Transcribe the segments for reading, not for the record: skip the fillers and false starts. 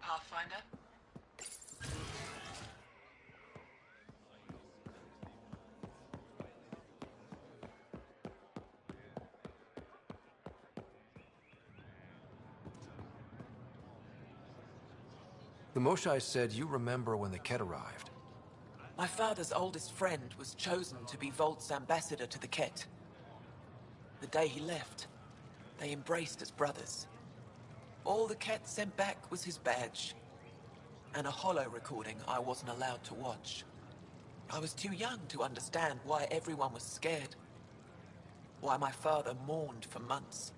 Pathfinder? The Moshai said you remember when the Ket arrived. My father's oldest friend was chosen to be Volt's ambassador to the Ket. The day he left, they embraced as brothers. All the Ket sent back was his badge, and a holo recording I wasn't allowed to watch. I was too young to understand why everyone was scared, why my father mourned for months.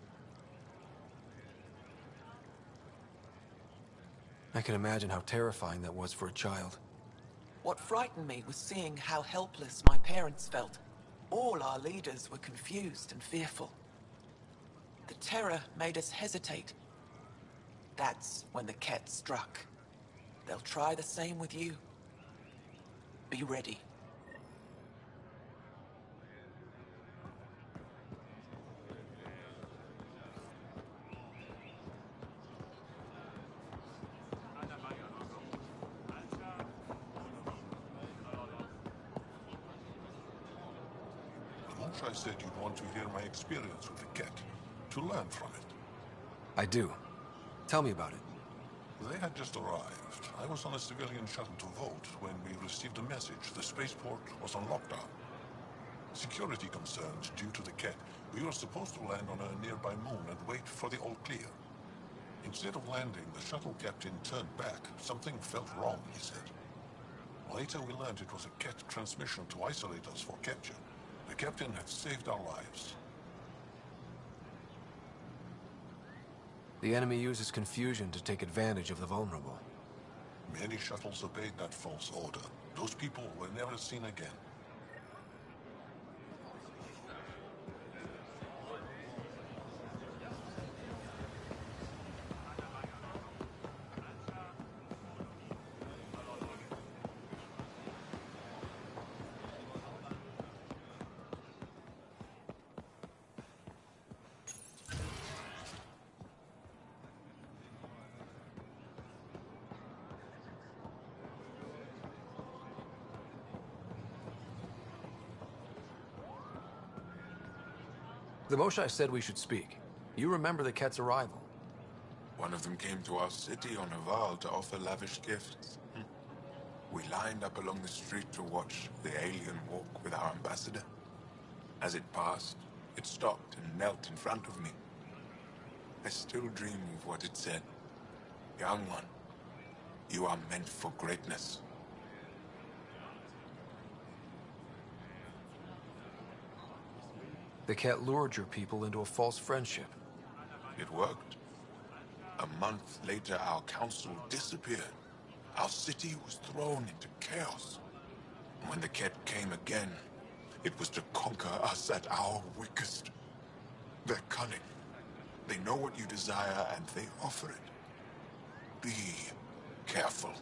I can imagine how terrifying that was for a child. What frightened me was seeing how helpless my parents felt. All our leaders were confused and fearful. The terror made us hesitate. That's when the Ket struck. They'll try the same with you. Be ready. I said you'd want to hear my experience with the Ket, to learn from it. I do. Tell me about it. They had just arrived. I was on a civilian shuttle to Volt when we received a message the spaceport was on lockdown. Security concerns due to the Ket, we were supposed to land on a nearby moon and wait for the all clear. Instead of landing, the shuttle captain turned back. Something felt wrong, he said. Later we learned it was a Ket transmission to isolate us for capture. The captain had saved our lives. The enemy uses confusion to take advantage of the vulnerable. Many shuttles obeyed that false order. Those people were never seen again. The Moshae said we should speak. You remember the Ket's arrival? One of them came to our city on a vow to offer lavish gifts. We lined up along the street to watch the alien walk with our ambassador. As it passed, it stopped and knelt in front of me. I still dream of what it said. Young one, you are meant for greatness. The Ket lured your people into a false friendship. It worked. A month later, our council disappeared. Our city was thrown into chaos. When the Ket came again, it was to conquer us at our weakest. They're cunning. They know what you desire, and they offer it. Be careful.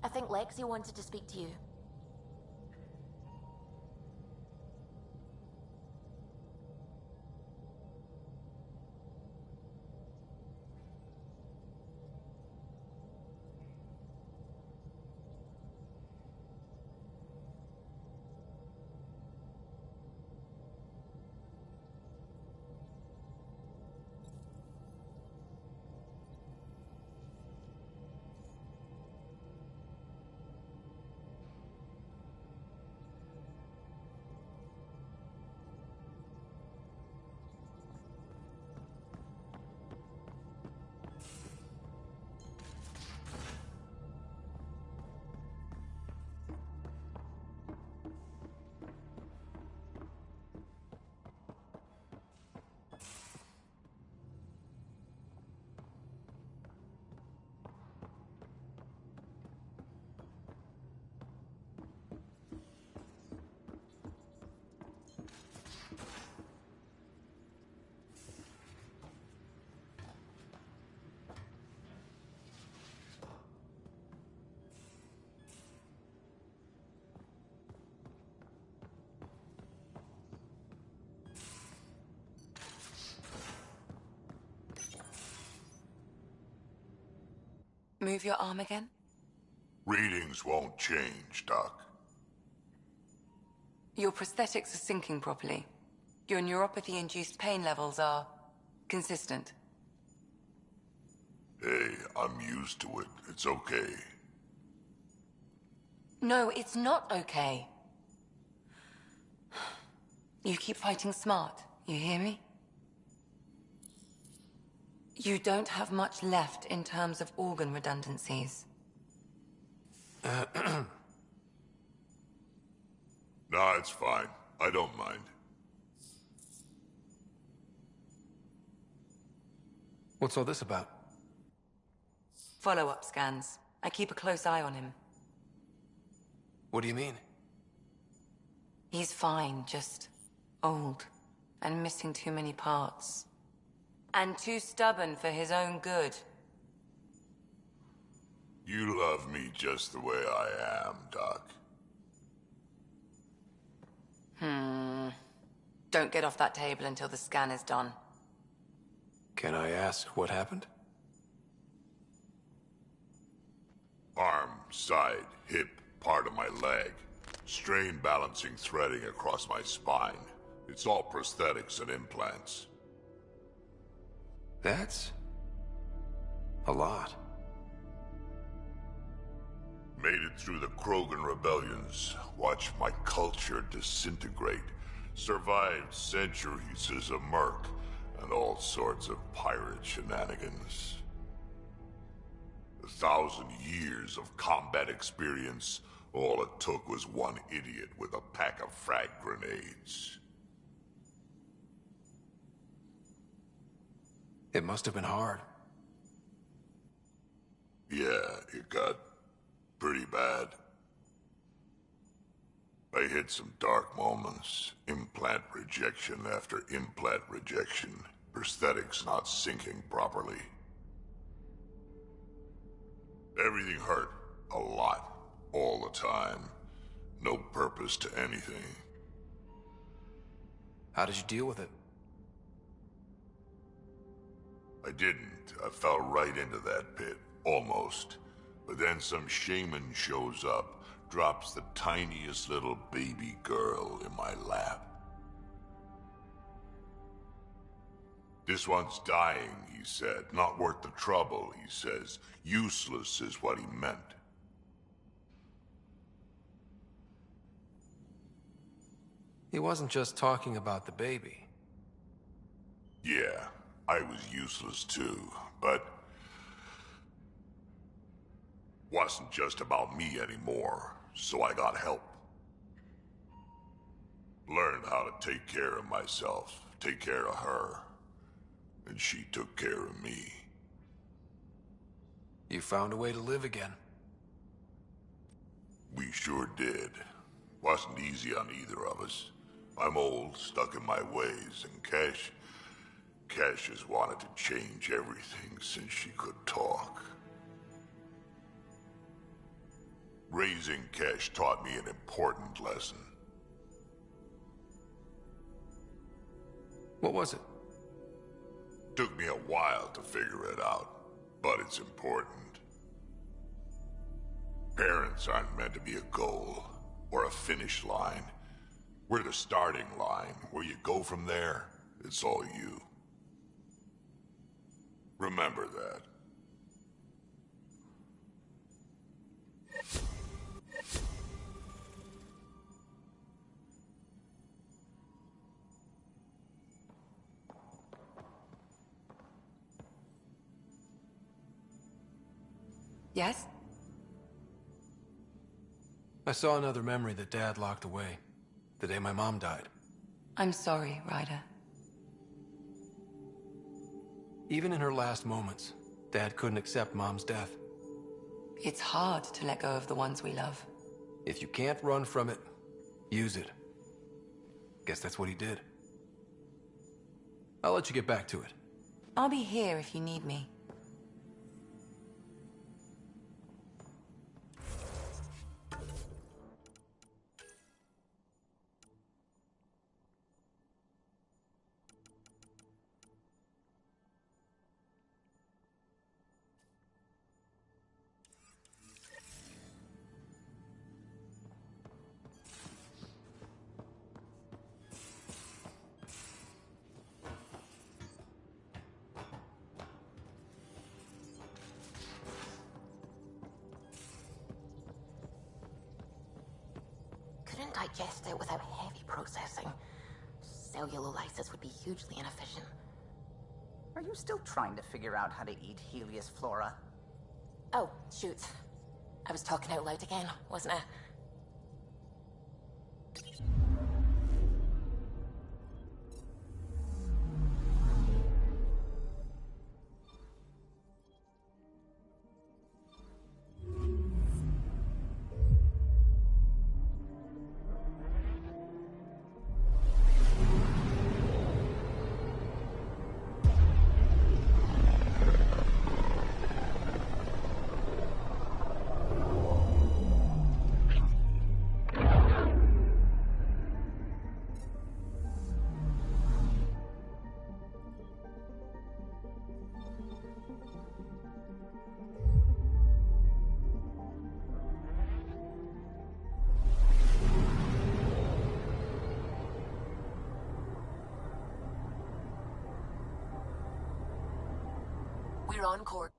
I think Lexi wanted to speak to you. Move your arm again? Readings won't change, Doc. Your prosthetics are syncing properly. Your neuropathy-induced pain levels are consistent. Hey, I'm used to it. It's okay. No, it's not okay. You keep fighting smart, you hear me? You don't have much left in terms of organ redundancies. Nah, it's fine. I don't mind. What's all this about? Follow-up scans. I keep a close eye on him. What do you mean? He's fine, just old and missing too many parts. And too stubborn for his own good. You love me just the way I am, Doc. Don't get off that table until the scan is done. Can I ask what happened? Arm, side, hip, part of my leg. Strain balancing threading across my spine. It's all prosthetics and implants. That's a lot. Made it through the Krogan rebellions. Watched my culture disintegrate. Survived centuries as a merc and all sorts of pirate shenanigans. 1,000 years of combat experience. All it took was one idiot with a pack of frag grenades. It must have been hard. Yeah, it got pretty bad. I hit some dark moments. Implant rejection after implant rejection. Prosthetics not syncing properly. Everything hurt. A lot. All the time. No purpose to anything. How did you deal with it? I didn't. I fell right into that pit. Almost. But then some shaman shows up, drops the tiniest little baby girl in my lap. This one's dying, he said. Not worth the trouble, he says. Useless is what he meant. He wasn't just talking about the baby. Yeah, I was useless too, but wasn't just about me anymore, so I got help. Learned how to take care of myself, take care of her, and she took care of me. You found a way to live again. We sure did. Wasn't easy on either of us. I'm old, stuck in my ways, and Cash has wanted to change everything since she could talk. Raising Cash taught me an important lesson. What was it? Took me a while to figure it out, but it's important. Parents aren't meant to be a goal or a finish line. We're the starting line. Where you go from there, it's all you. Remember that. Yes? I saw another memory that Dad locked away. The day my mom died. I'm sorry, Ryder. Even in her last moments, Dad couldn't accept Mom's death. It's hard to let go of the ones we love. If you can't run from it, use it. Guess that's what he did. I'll let you get back to it. I'll be here if you need me. Couldn't digest it without heavy processing. Cellulolysis would be hugely inefficient. Are you still trying to figure out how to eat Helios flora? Oh, shoot. I was talking out loud again, wasn't I? We're on course.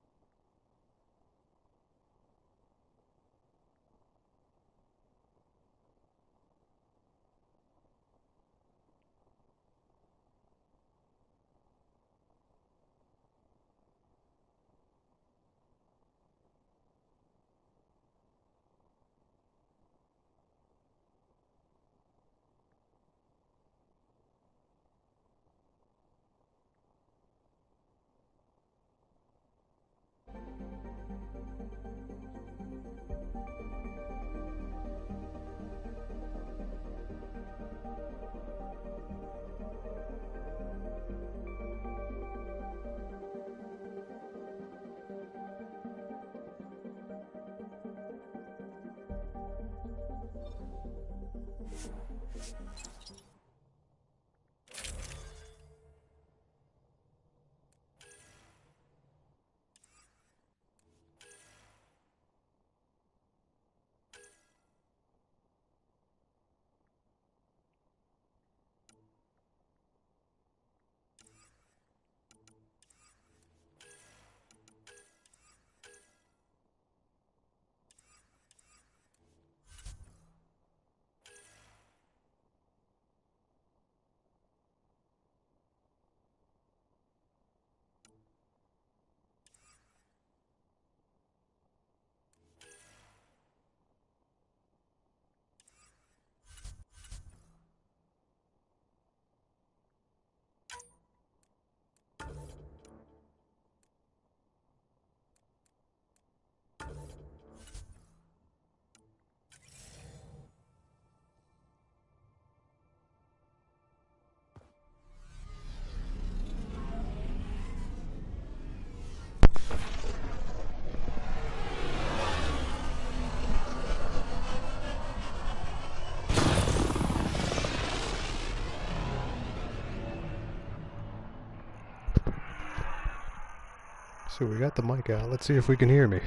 So we got the mic out. Let's see if we can hear me.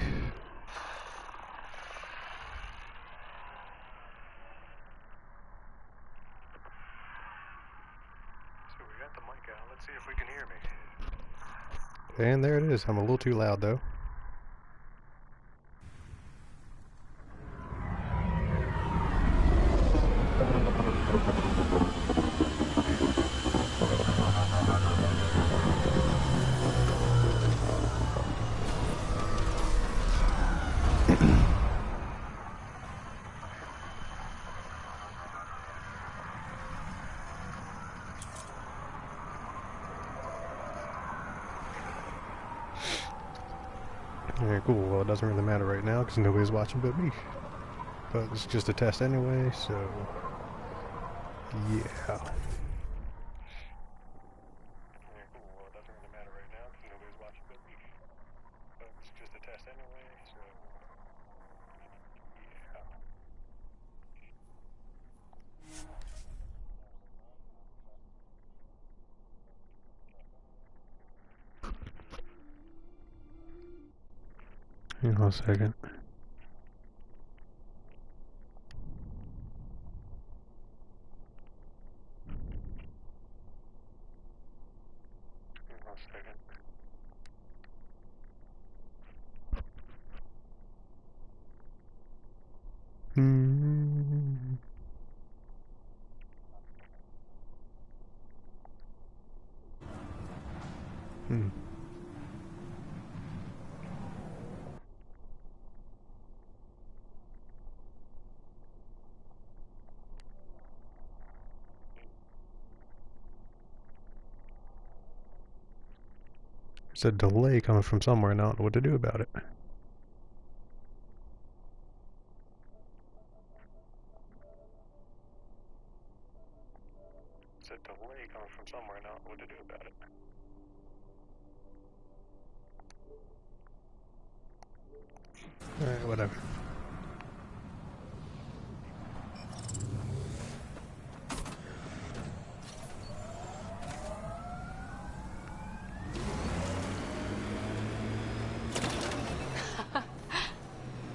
And there it is. I'm a little too loud though. Yeah, cool. Well, it doesn't really matter right now because nobody's watching but me. But it's just a test anyway, so yeah. Hang on a second. There's a delay coming from somewhere and I don't know what to do about it. Alright, whatever.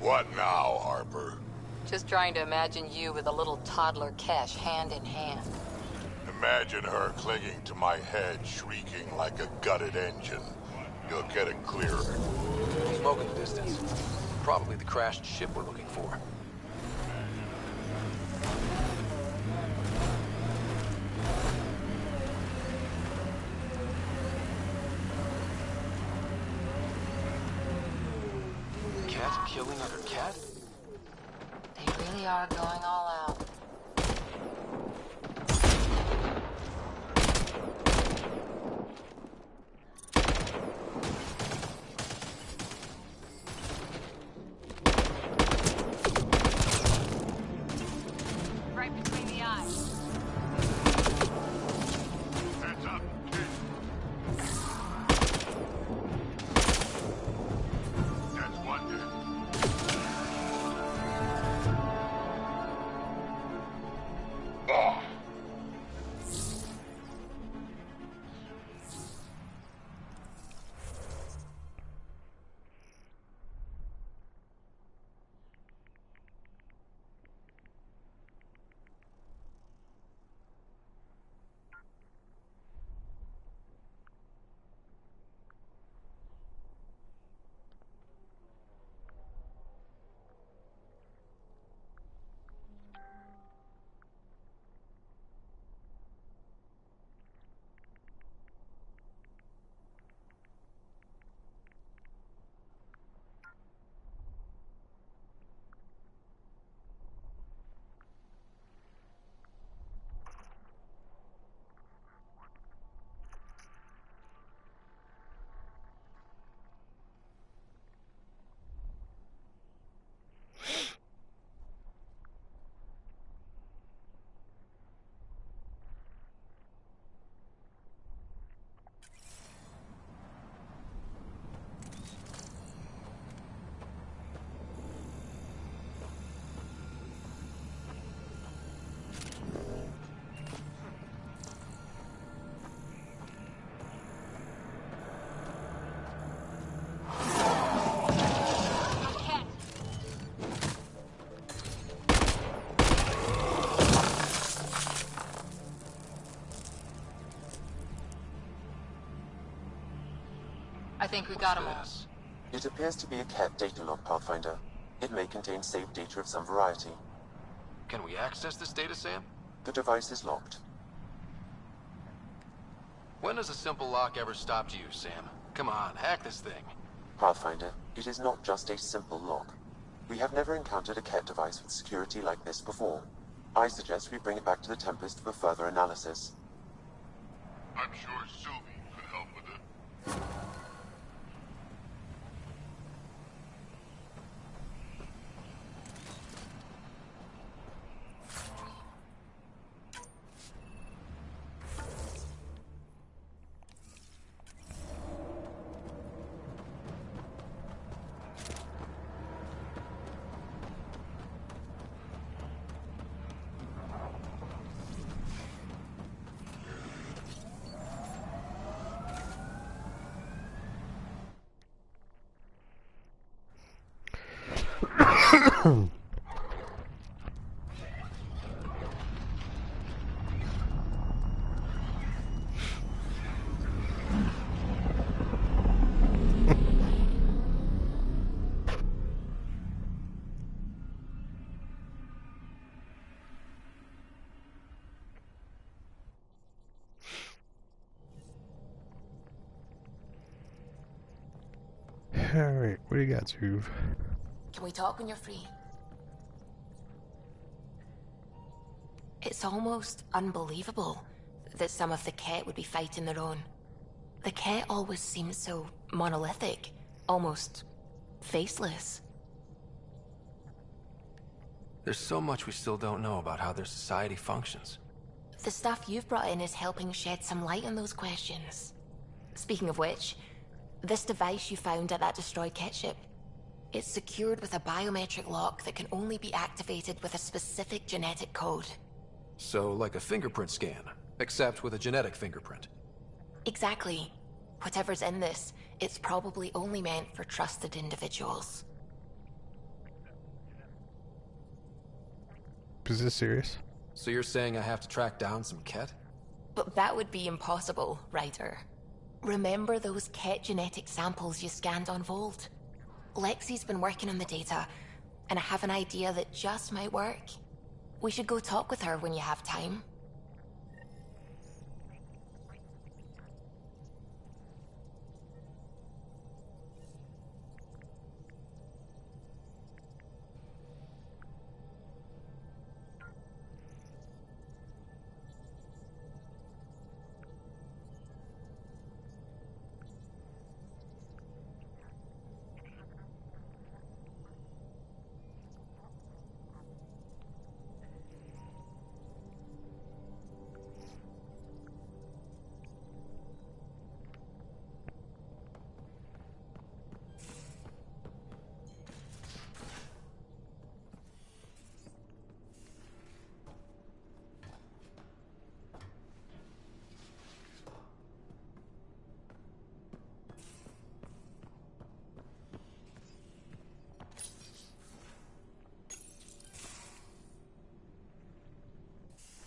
What now, Harper? Just trying to imagine you with a little toddler Kesh hand in hand. Imagine her clinging to my head, shrieking like a gutted engine. You'll get it clearer. Smoke in the distance. Probably the crashed ship we're looking for. Cat killing other cat? They really are going all out. Right between the eyes. Hands up, kid. That's one dead. I think we got them all. It appears to be a cat data log, Pathfinder. It may contain saved data of some variety. Can we access this data, Sam? The device is locked. When has a simple lock ever stopped you, Sam? Come on, hack this thing. Pathfinder, it is not just a simple lock. We have never encountered a cat device with security like this before. I suggest we bring it back to the Tempest for further analysis. I'm sure Sylvie could help with it. Alright, what do you got, Zuv? Can we talk when you're free? It's almost unbelievable that some of the Ket would be fighting their own. The Ket always seems so monolithic, almost faceless. There's so much we still don't know about how their society functions. The stuff you've brought in is helping shed some light on those questions. Speaking of which, this device you found at that destroyed Ket ship, it's secured with a biometric lock that can only be activated with a specific genetic code. So, like a fingerprint scan, except with a genetic fingerprint. Exactly. Whatever's in this, it's probably only meant for trusted individuals. Is this serious? So you're saying I have to track down some Ket? But that would be impossible, Ryder. Remember those Ket genetic samples you scanned on Volt? Lexi's been working on the data, and I have an idea that just might work. We should go talk with her when you have time.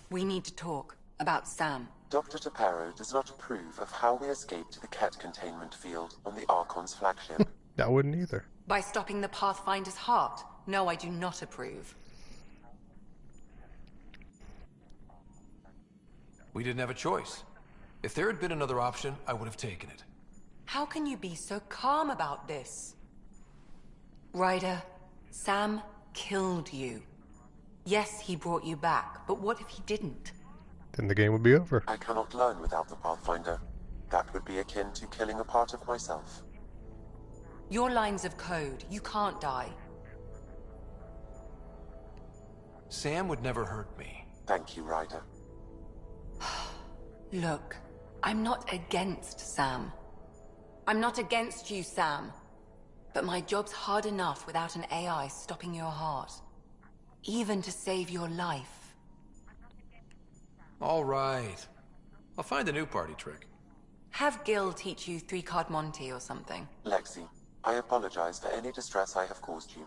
We need to talk about Sam. Dr. Taparo does not approve of how we escaped the Ket containment field on the Archon's flagship. I wouldn't either. By stopping the Pathfinder's heart. No, I do not approve. We didn't have a choice. If there had been another option, I would have taken it. How can you be so calm about this? Ryder, Sam killed you. Yes, he brought you back, but what if he didn't? Then the game would be over. I cannot learn without the Pathfinder. That would be akin to killing a part of myself. Your lines of code, you can't die. Sam would never hurt me. Thank you, Ryder. Look, I'm not against Sam. I'm not against you, Sam. But my job's hard enough without an AI stopping your heart. Even to save your life. All right. I'll find a new party trick. Have Gil teach you 3-card Monty or something. Lexi, I apologize for any distress I have caused you.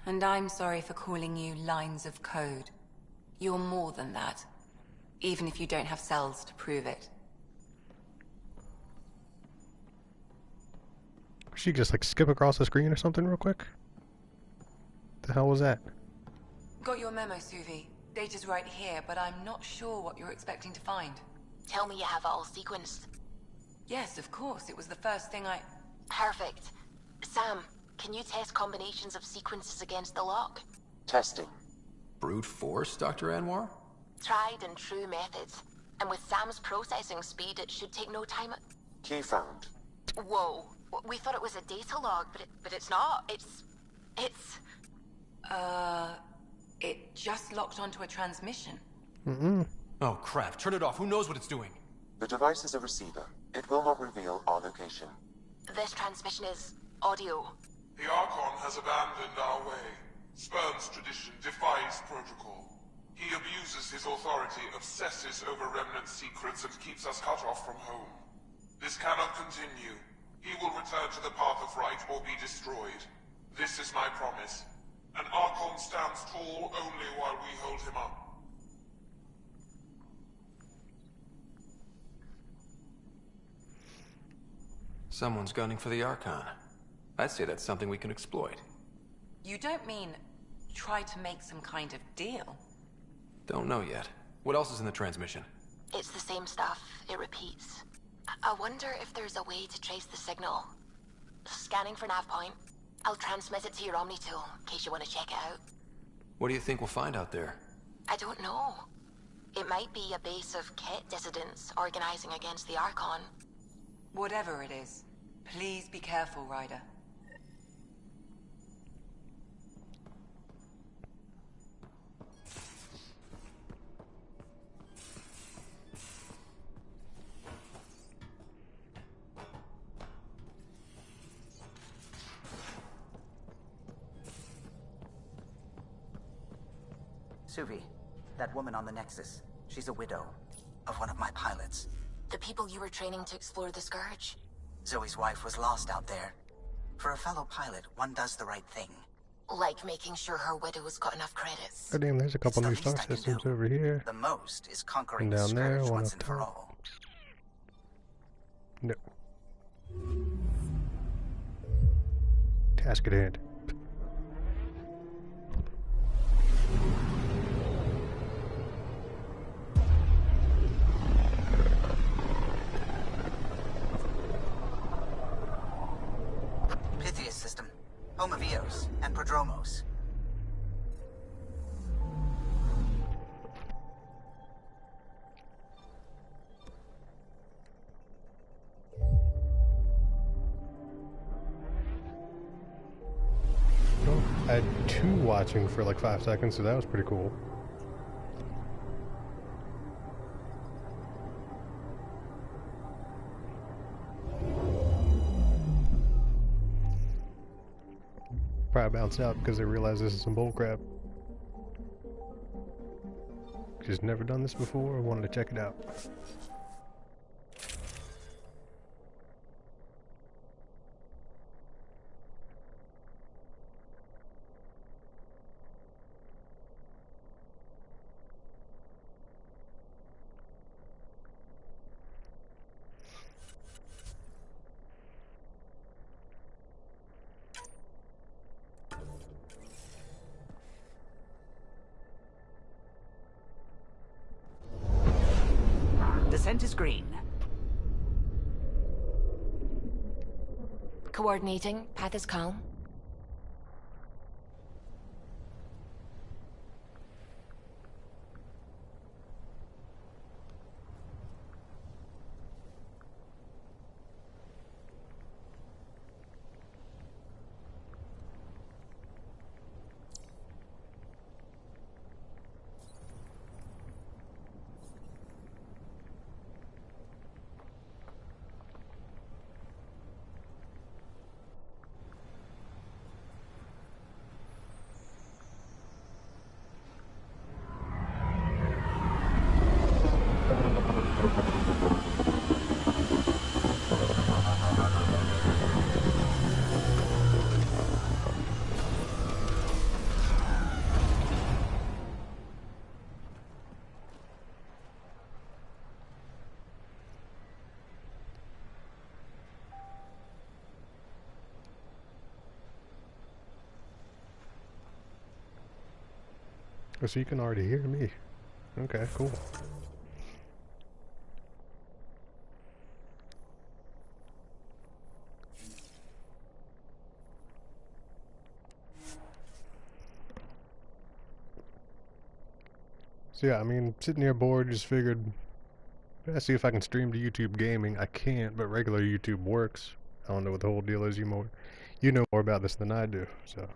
And I'm sorry for calling you lines of code. You're more than that. Even if you don't have cells to prove it. She just like skip across the screen or something real quick? The hell was that? Got your memo, Suvi. Data's right here, but I'm not sure what you're expecting to find. Tell me you have it all sequenced. Yes, of course. It was the first thing I... Perfect. Sam, can you test combinations of sequences against the lock? Testing. Brute force, Dr. Anwar? Tried and true methods. And with Sam's processing speed, it should take no time. Key found. Whoa. We thought it was a data log, but it's not. It's... It just locked onto a transmission. Oh, crap. Turn it off. Who knows what it's doing? The device is a receiver. It will not reveal our location. This transmission is audio. The Archon has abandoned our way. Spurns tradition, defies protocol. He abuses his authority, obsesses over remnant secrets, and keeps us cut off from home. This cannot continue. He will return to the path of right or be destroyed. This is my promise. An Archon stands tall only while we hold him up. Someone's gunning for the Archon. I'd say that's something we can exploit. You don't mean try to make some kind of deal? Don't know yet. What else is in the transmission? It's the same stuff. It repeats. I wonder if there's a way to trace the signal. Scanning for nav point. I'll transmit it to your Omni tool, in case you want to check it out. What do you think we'll find out there? I don't know. It might be a base of Ket dissidents organizing against the Archon. Whatever it is, please be careful, Ryder. Suvi, that woman on the Nexus, she's a widow of one of my pilots. The people you were training to explore the Scourge? Zoe's wife was lost out there. For a fellow pilot, one does the right thing. Like making sure her widow's got enough credits. Oh damn, there's a couple new star systems over here. The most is conquering And down the there, Scourge one once up and for top. all. Task at hand. Pythias system. Home of Eos and Prodromos. I had 2 watching for like 5 seconds, so that was pretty cool. Probably bounced out because they realize this is some bullcrap. Just never done this before, I wanted to check it out. Descent is green. Coordinating. Path is calm. Oh, so you can already hear me. Okay, cool. So yeah, I mean, sitting here bored, just figured, let's see if I can stream to YouTube gaming. I can't, but regular YouTube works. I don't know what the whole deal is. You know more about this than I do, so.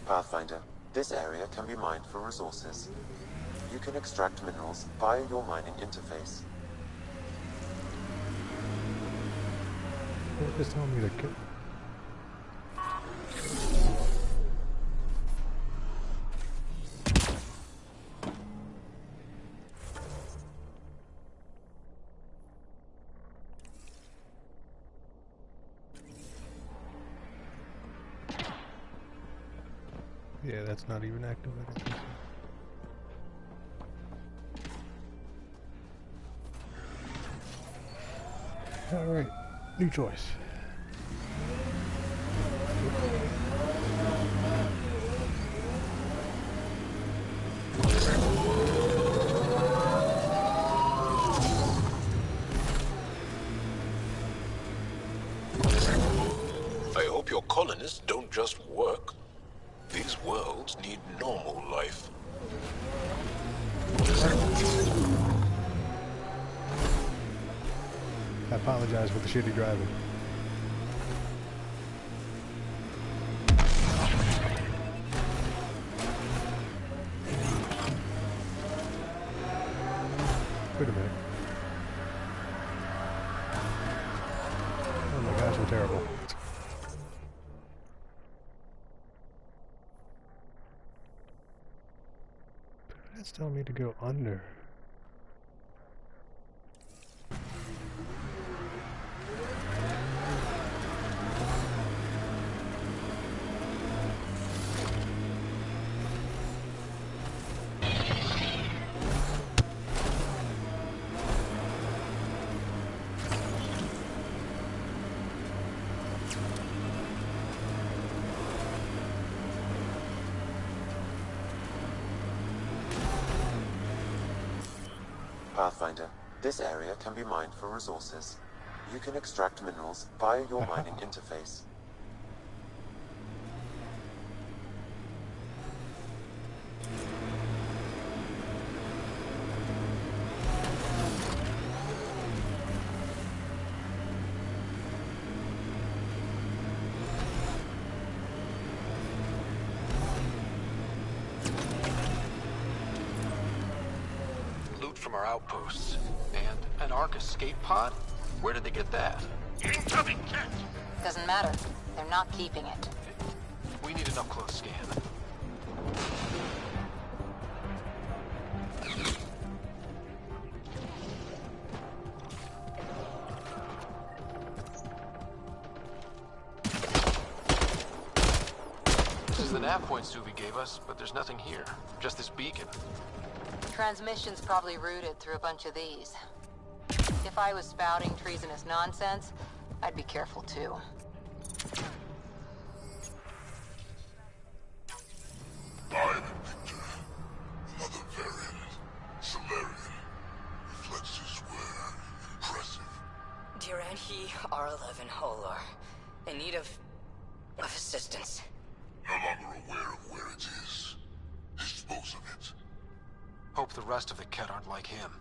Pathfinder, this area can be mined for resources. You can extract minerals via your mining interface. What is telling me to get? Yeah, that's not even activated. Alright, new choice. I hope your colonists don't just work. These worlds need normal life. I apologize for the shitty driving. Wait a minute. Oh my gosh, I'm terrible. That's telling me to go under. Pathfinder, this area can be mined for resources. You can extract minerals via your mining interface. From our outposts. And an Ark escape pod? Where did they get that? Incoming jet! Doesn't matter. They're not keeping it. We need an up-close scan. This is the nav point Suvi gave us, but there's nothing here. Just this beacon. Transmission's probably routed through a bunch of these. If I was spouting treasonous nonsense, I'd be careful too. I'm Victor. Another variant. Solarian. Reflexes were impressive. Duranhi R11 Holor. In need of assistance. No longer aware of where it is. Dispose of it. Hope the rest of the Ket aren't like him.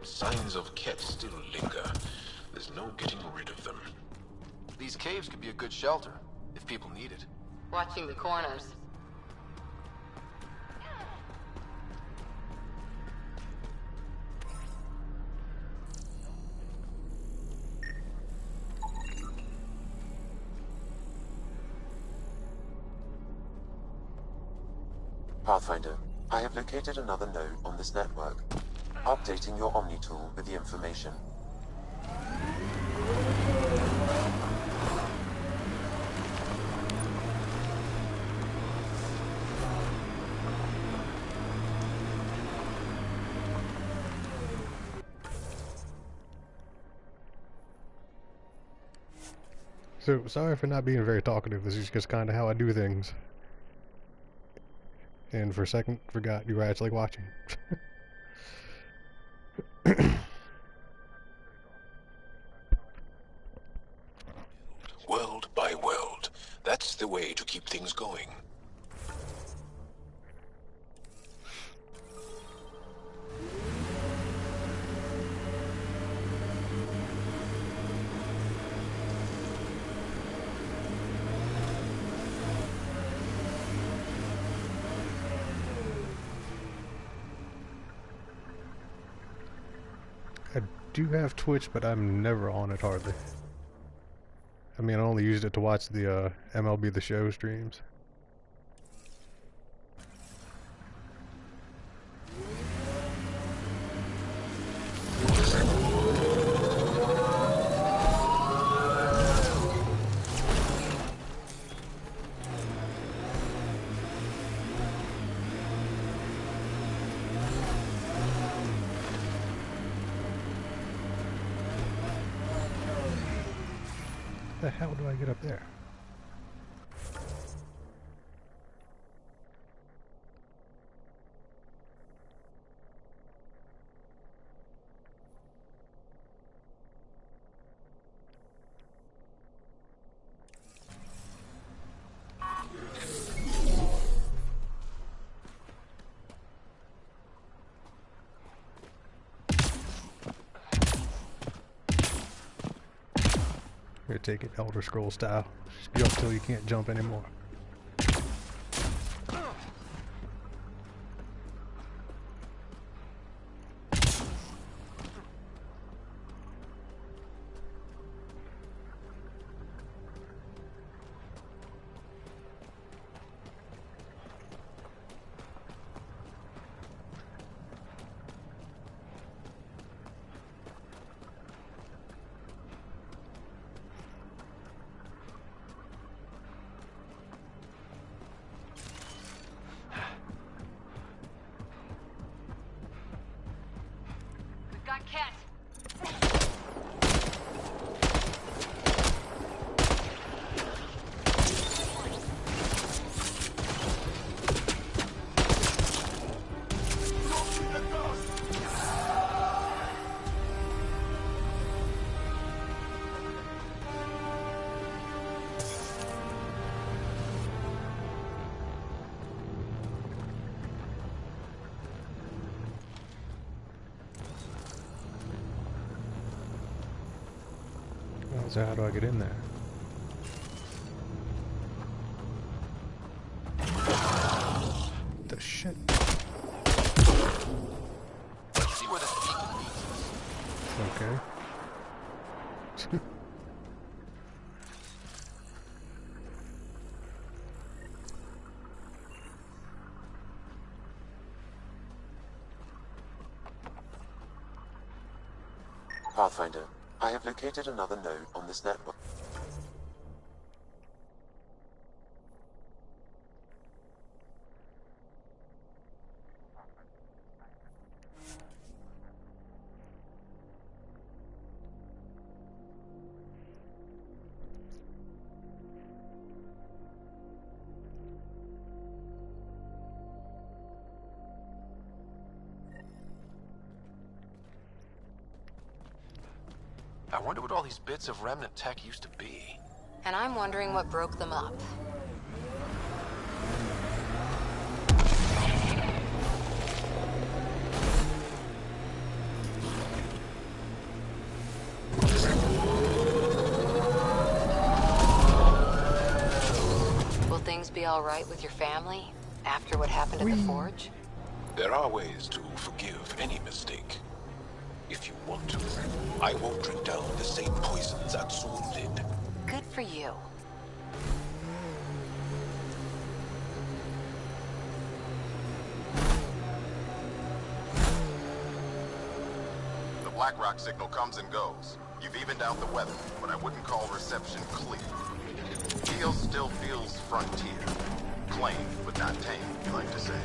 Signs of Ket still linger. There's no getting rid of them. These caves could be a good shelter, if people need it. Watching the corners. Pathfinder, I have located another node on this network. Updating your Omni tool with the information. So, sorry for not being very talkative. This is just kind of how I do things. And for a second, forgot you were actually watching. World by world. That's the way to keep things going. I do have Twitch, but I'm never on it hardly. I mean, I only used it to watch the MLB The Show streams. How the hell do I get up there? take it Elder Scrolls style. Just jump till you can't jump anymore. Got Cat. So how do I get in there? The shit. Let's see where this beacon leads us. Okay. Pathfinder, I have located another node on this network. I wonder what all these bits of remnant tech used to be. And I'm wondering what broke them up. Will things be all right with your family after what happened at the Forge? There are ways to forgive any mistake. If you want to, I won't drink down the same poisons Atsul did. Good for you. The BlackRock signal comes and goes. You've evened out the weather, but I wouldn't call reception clear. Keel still feels frontier. Claimed, but not tamed, you like to say.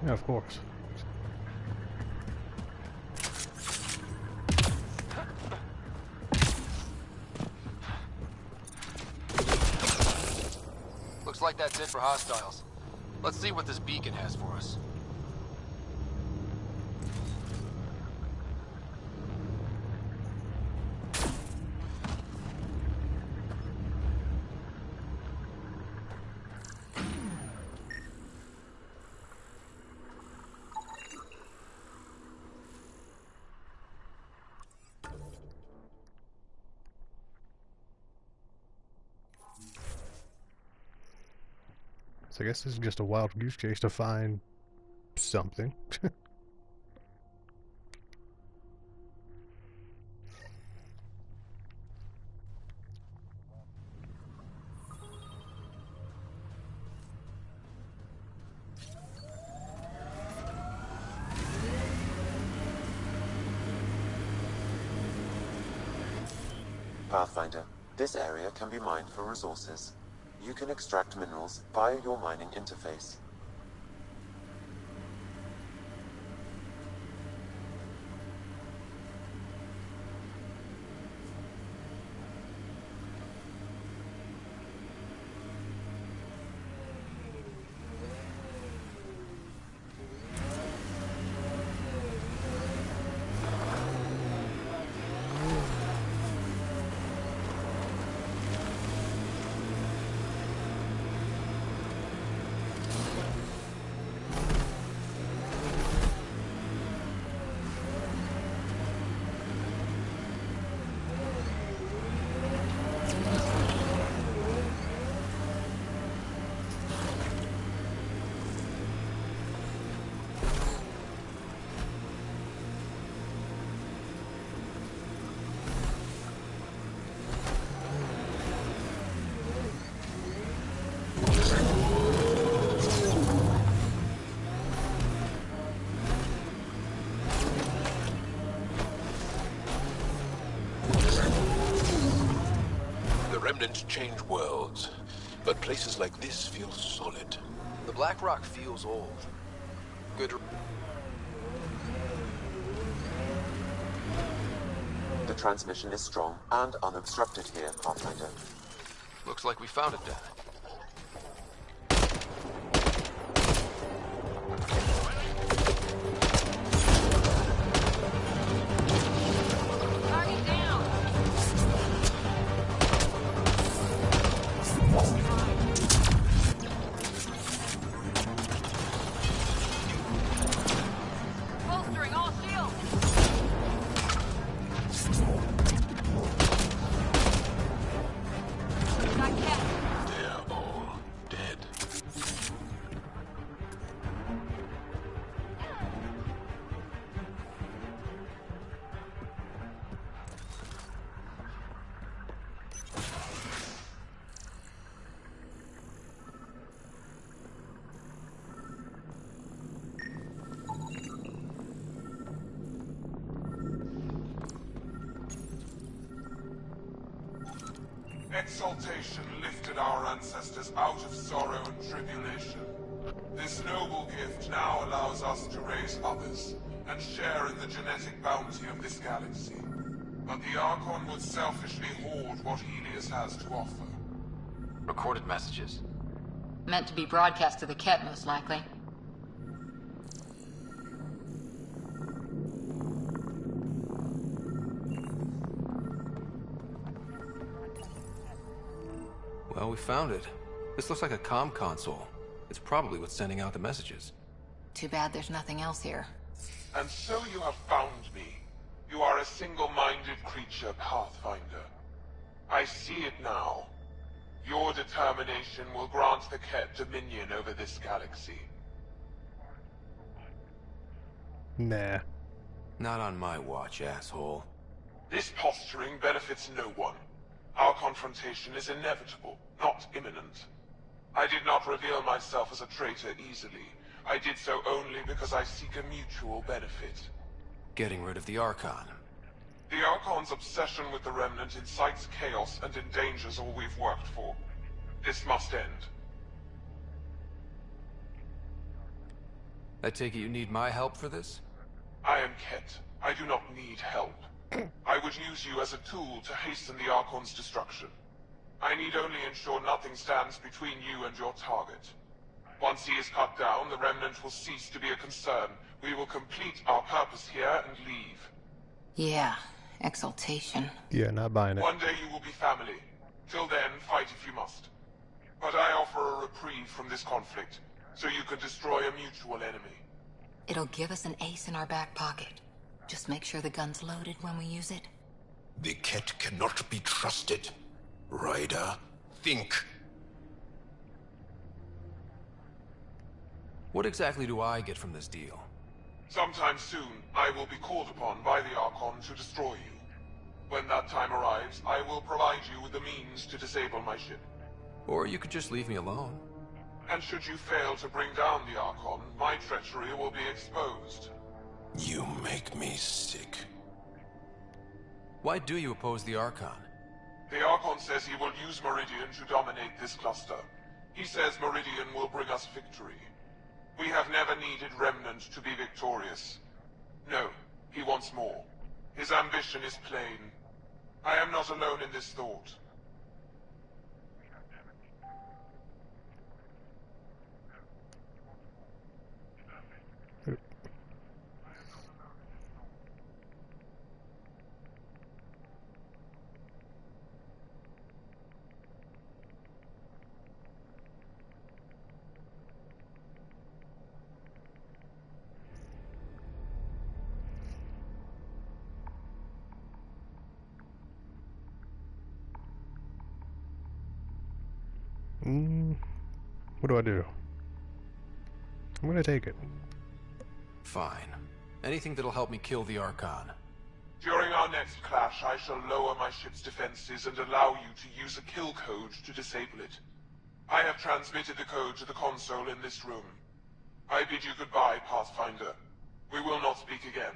Yeah, of course. Looks like that's it for hostiles. Let's see what this beacon has for us. So I guess this is just a wild goose chase to find something. Pathfinder, this area can be mined for resources. You can extract minerals via your mining interface. Remnant change worlds, but places like this feel solid. The Black Rock feels old. Good. The transmission is strong and unobstructed here, Pathfinder. Looks like we found it then. Bolstering all shields. Got cat. They're all dead. Exaltation lifted our ancestors out of sorrow and tribulation. This noble gift now allows us to raise others and share in the genetic bounty of this galaxy. But the Archon would selfishly hoard what Helios has to offer. Recorded messages. Meant to be broadcast to the Ket, most likely. Well, we found it. This looks like a comm console. It's probably what's sending out the messages. Too bad there's nothing else here. And so you have found me. You are a single-minded creature, Pathfinder. I see it now. Your determination will grant the Ket dominion over this galaxy. Nah. Not on my watch, asshole. This posturing benefits no one. Our confrontation is inevitable, not imminent. I did not reveal myself as a traitor easily. I did so only because I seek a mutual benefit. Getting rid of the Archon. The Archon's obsession with the Remnant incites chaos and endangers all we've worked for. This must end. I take it you need my help for this? I am Ket. I do not need help. I would use you as a tool to hasten the Archon's destruction. I need only ensure nothing stands between you and your target. Once he is cut down, the Remnant will cease to be a concern. We will complete our purpose here and leave. Yeah, exaltation. Yeah, not buying it. One day you will be family. Till then, fight if you must. But I offer a reprieve from this conflict, so you can destroy a mutual enemy. It'll give us an ace in our back pocket. Just make sure the gun's loaded when we use it. The Ket cannot be trusted. Ryder, think. What exactly do I get from this deal? Sometime soon, I will be called upon by the Archon to destroy you. When that time arrives, I will provide you with the means to disable my ship. Or you could just leave me alone. And should you fail to bring down the Archon, my treachery will be exposed. You make me sick. Why do you oppose the Archon? The Archon says he will use Meridian to dominate this cluster. He says Meridian will bring us victory. We have never needed Remnant to be victorious. No, he wants more. His ambition is plain. I am not alone in this thought. What do I do? I'm gonna take it. Fine. Anything that'll help me kill the Archon. During our next clash, I shall lower my ship's defenses and allow you to use a kill code to disable it. I have transmitted the code to the console in this room. I bid you goodbye, Pathfinder. We will not speak again.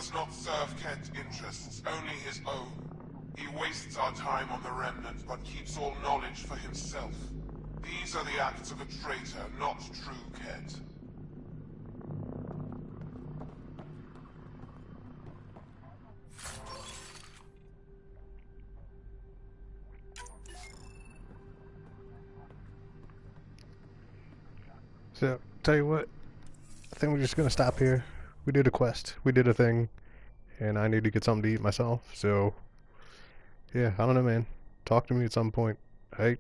does not serve Kent interests, only his own. He wastes our time on the Remnant, but keeps all knowledge for himself. These are the acts of a traitor, not true Kent. So, tell you what, I think we're just gonna stop here. We did a quest, we did a thing, and I need to get something to eat myself, so, yeah, I don't know, man. Talk to me at some point, alright?